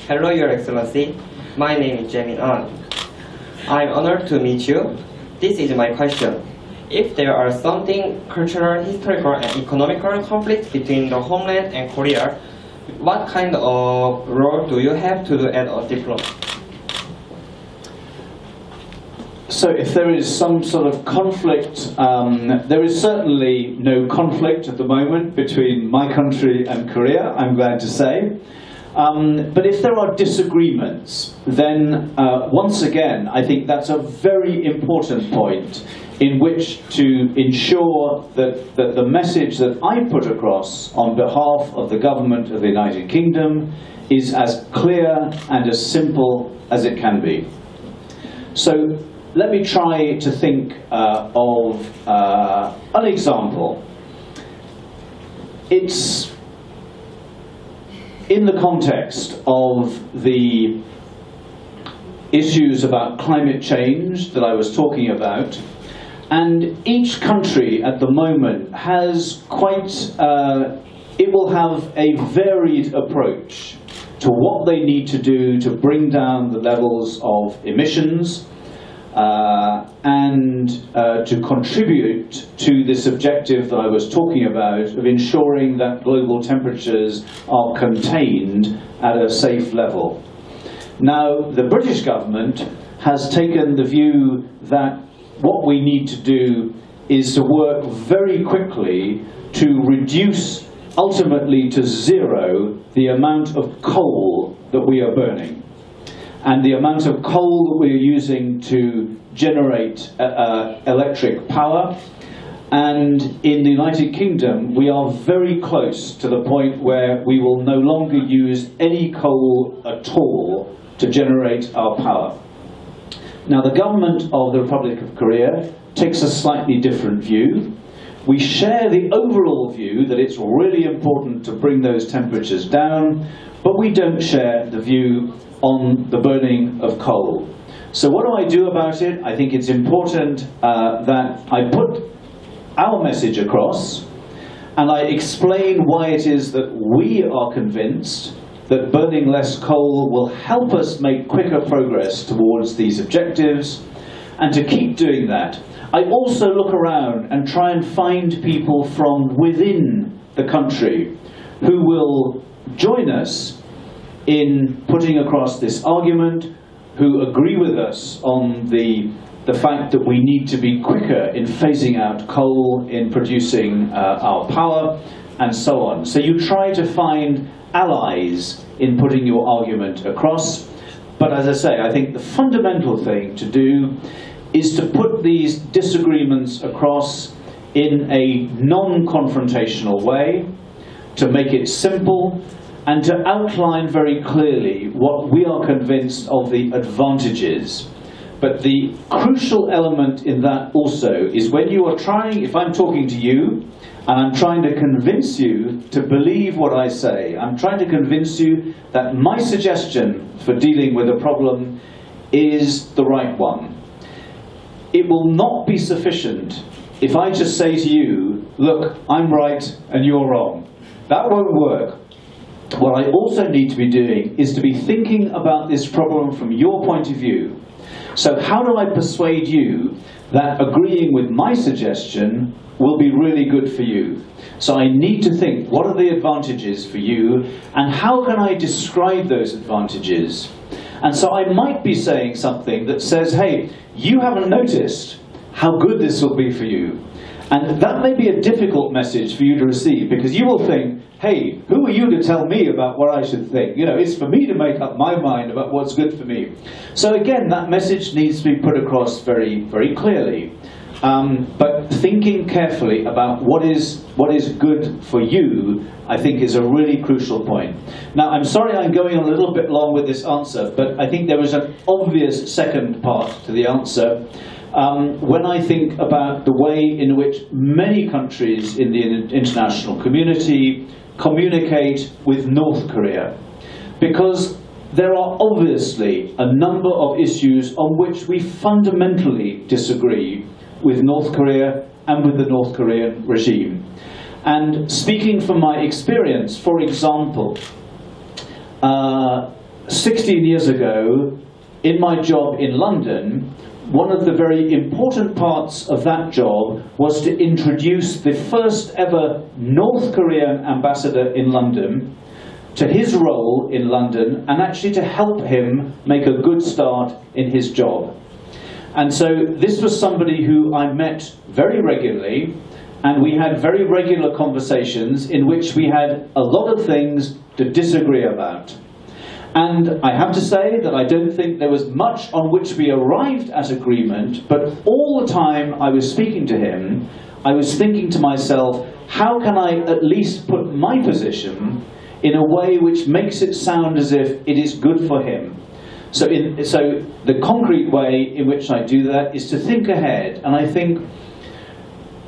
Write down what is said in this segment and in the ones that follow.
Hello, Your Excellency. My name is Jamin An. I'm honored to meet you. This is my question. If there are something cultural, historical, and economical conflicts between the homeland and Korea, what kind of role do you have to do as a diplomat? So if there is some sort of conflict, there is certainly no conflict at the moment between my country and Korea, I'm glad to say. But if there are disagreements, then once again, I think that's a very important point in which to ensure that the message that I put across on behalf of the government of the United Kingdom is as clear and as simple as it can be. So let me try to think of an example. It's in the context of the issues about climate change that I was talking about, and each country at the moment has it will have a varied approach to what they need to do to bring down the levels of emissions and to contribute to this objective that I was talking about of ensuring that global temperatures are contained at a safe level. Now, the British government has taken the view that what we need to do is to work very quickly to reduce, ultimately to zero, the amount of coal that we are burning and the amount of coal that we are using to generate electric power. And in the United Kingdom, we are very close to the point where we will no longer use any coal at all to generate our power. Now, the government of the Republic of Korea takes a slightly different view. We share the overall view that it's really important to bring those temperatures down, but we don't share the view on the burning of coal. So what do I do about it? I think it's important that I put our message across and I explain why it is that we are convinced that burning less coal will help us make quicker progress towards these objectives, and to keep doing that. I also look around and try and find people from within the country who will join us in putting across this argument, who agree with us on the fact that we need to be quicker in phasing out coal, in producing our power, and so on. So you try to find allies in putting your argument across. But as I say, I think the fundamental thing to do is to put these disagreements across in a non-confrontational way, to make it simple, and to outline very clearly what we are convinced of the advantages. But the crucial element in that also is when you are trying, if I'm talking to you, and I'm trying to convince you to believe what I say, I'm trying to convince you that my suggestion for dealing with a problem is the right one. It will not be sufficient if I just say to you, look, I'm right and you're wrong. That won't work. What I also need to be doing is to be thinking about this problem from your point of view. So how do I persuade you that agreeing with my suggestion will be really good for you? So I need to think, what are the advantages for you, and how can I describe those advantages? And so I might be saying something that says, hey, you haven't noticed how good this will be for you. And that may be a difficult message for you to receive, because you will think, hey, who are you to tell me about what I should think? You know, it's for me to make up my mind about what's good for me. So again, that message needs to be put across very, very clearly. But thinking carefully about what is good for you, I think is a really crucial point. Now, I'm sorry I'm going a little bit long with this answer, but I think there is an obvious second part to the answer. When I think about the way in which many countries in the international community communicate with North Korea, because there are obviously a number of issues on which we fundamentally disagree with North Korea and with the North Korean regime. And speaking from my experience, for example, 16 years ago, in my job in London, one of the very important parts of that job was to introduce the first ever North Korean ambassador in London to his role in London and actually to help him make a good start in his job. And so this was somebody who I met very regularly, and we had very regular conversations in which we had a lot of things to disagree about. And I have to say that I don't think there was much on which we arrived at agreement, but all the time I was speaking to him, I was thinking to myself, how can I at least put my position in a way which makes it sound as if it is good for him? So the concrete way in which I do that is to think ahead, and I think,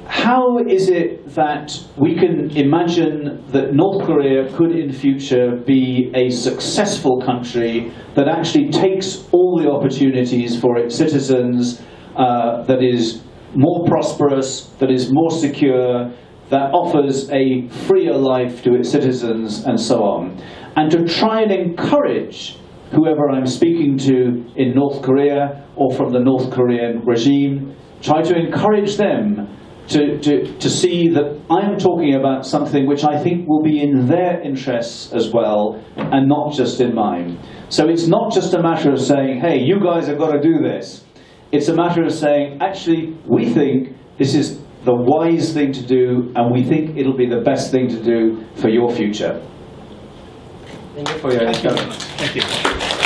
how is it that we can imagine that North Korea could in future be a successful country that actually takes all the opportunities for its citizens, that is more prosperous, that is more secure, that offers a freer life to its citizens, and so on. And to try and encourage whoever I'm speaking to in North Korea or from the North Korean regime, try to encourage them to see that I'm talking about something which I think will be in their interests as well, and not just in mine. So it's not just a matter of saying, hey, you guys have got to do this. It's a matter of saying, actually, we think this is the wise thing to do, and we think it'll be the best thing to do for your future. Thank you for your answer. Thank you.